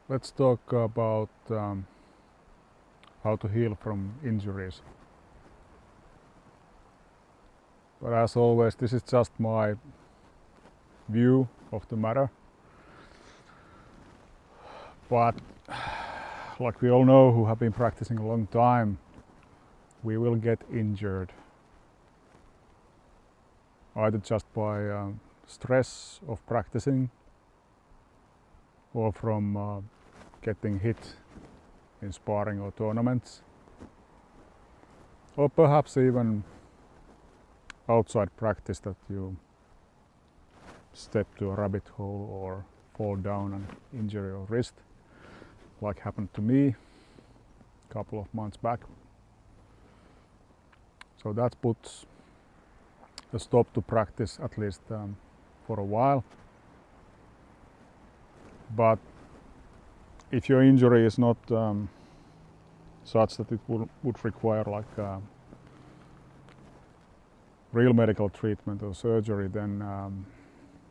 Let's talk about how to heal from injuries. But as always, this is just my view of the matter. But like we all know who have been practicing a long time, we will get injured. Either just by stress of practicing or from getting hit in sparring or tournaments, or perhaps even outside practice that you step to a rabbit hole or fall down and injure your wrist, like happened to me a couple of months back. So that puts a stop to practice, at least for a while. But if your injury is not such that it would require like real medical treatment or surgery, then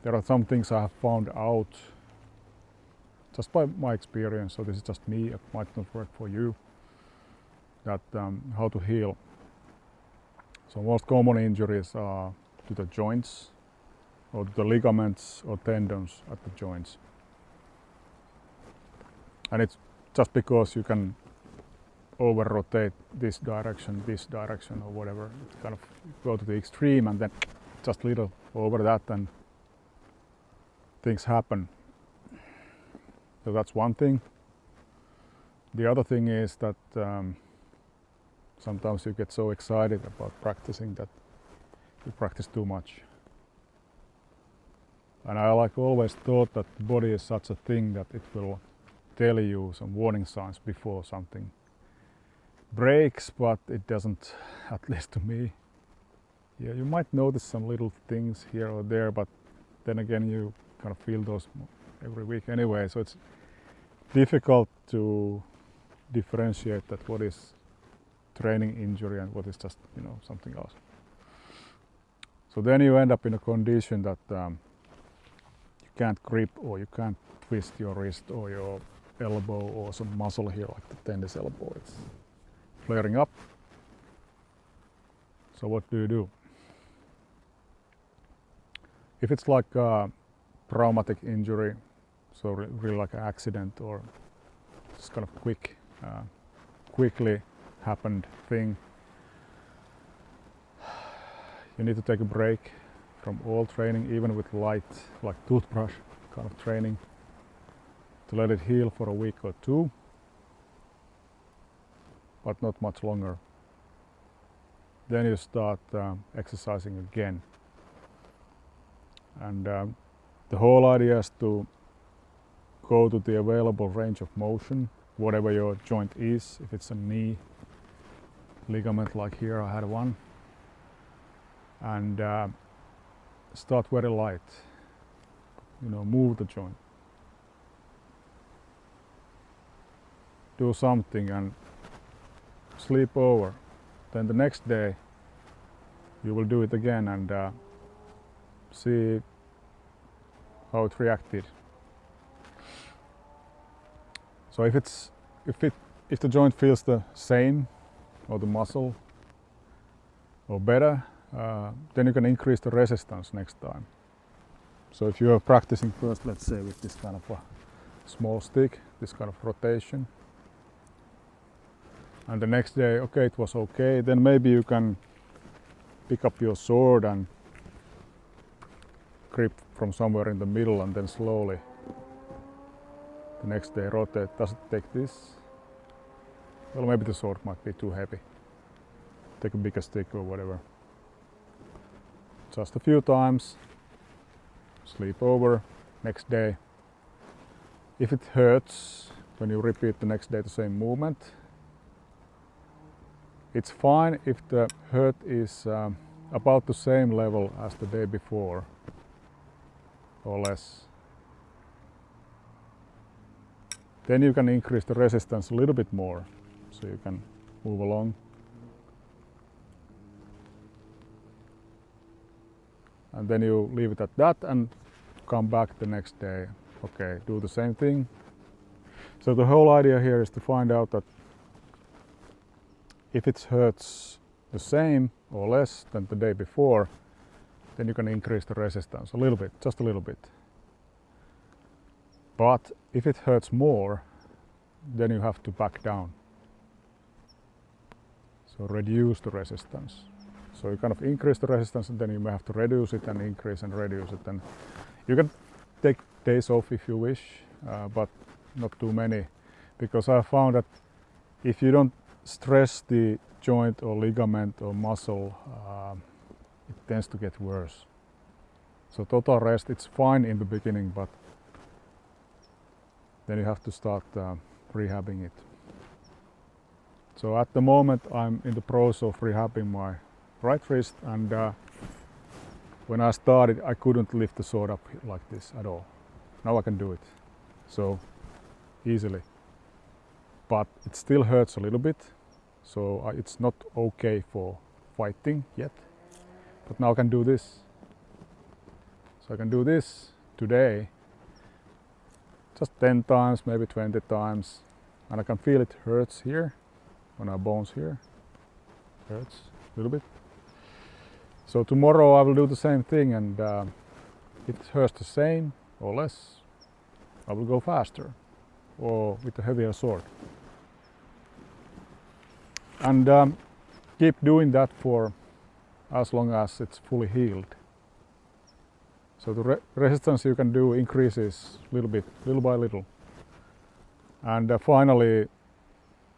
there are some things I have found out just by my experience, so this is just me, it might not work for you, that how to heal. So most common injuries are to the joints or to the ligaments or tendons at the joints. And it's just because you can over rotate this direction or whatever, it's kind of go to the extreme and then just little over that and things happen. So that's one thing. The other thing is that sometimes you get so excited about practicing that you practice too much. And I like always thought that the body is such a thing that it will tell you some warning signs before something breaks, but it doesn't, at least to me. Yeah, you might notice some little things here or there, but then again you kind of feel those every week anyway, so it's difficult to differentiate that what is training injury and what is just, you know, something else. So then you end up in a condition that you can't grip or you can't twist your wrist or your elbow or some muscle here like the tennis elbow. It's flaring up. So what do? If it's like a traumatic injury, so really like an accident or just kind of quickly happened thing, you need to take a break from all training, even with light, like toothbrush kind of training, to let it heal for a week or two, but not much longer. Then you start exercising again. And the whole idea is to go to the available range of motion, whatever your joint is. If it's a knee ligament like here, I had one, and start very light, you know, move the joint, do something and sleep over. Then the next day you will do it again and see how it reacted. So if the joint feels the same or the muscle or better, then you can increase the resistance next time. So if you are practicing first, let's say with this kind of a small stick, this kind of rotation, and the next day, okay, it was okay, then maybe you can pick up your sword and grip from somewhere in the middle and then slowly the next day rotate. Does it take this? Well, maybe the sword might be too heavy. Take a bigger stick or whatever. Just a few times, sleep over, next day. If it hurts when you repeat the next day the same movement, it's fine if the hurt is about the same level as the day before or less. Then you can increase the resistance a little bit more, so you can move along. And then you leave it at that and come back the next day. Okay, do the same thing. So the whole idea here is to find out that if it hurts the same or less than the day before, then you can increase the resistance a little bit, just a little bit. But if it hurts more, then you have to back down. So reduce the resistance. So you kind of increase the resistance and then you may have to reduce it and increase and reduce it. And you can take days off if you wish, but not too many, because I found that if you don't stress the joint or ligament or muscle, it tends to get worse. So total rest, it's fine in the beginning, but then you have to start rehabbing it. So at the moment I'm in the process of rehabbing my right wrist, and when I started I couldn't lift the sword up like this at all. Now I can do it so easily, but it still hurts a little bit, so it's not okay for fighting yet, but now I can do this. So I can do this today just 10 times, maybe 20 times, and I can feel it hurts here on our bones here, hurts a little bit. So tomorrow I will do the same thing, and if it hurts the same or less, I will go faster or with a heavier sword. And keep doing that for as long as it's fully healed. So the resistance you can do increases a little bit, little by little. And finally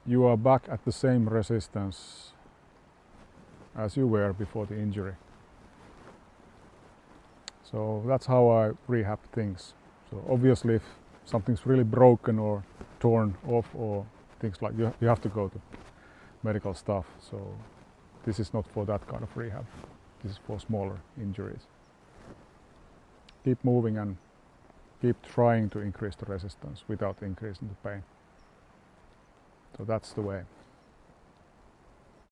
you are back at the same resistance as you were before the injury. So that's how I rehab things. So obviously if something's really broken or torn off or things like that, you have to go to medical stuff. So this is not for that kind of rehab. This is for smaller injuries. Keep moving and keep trying to increase the resistance without increasing the pain. So that's the way.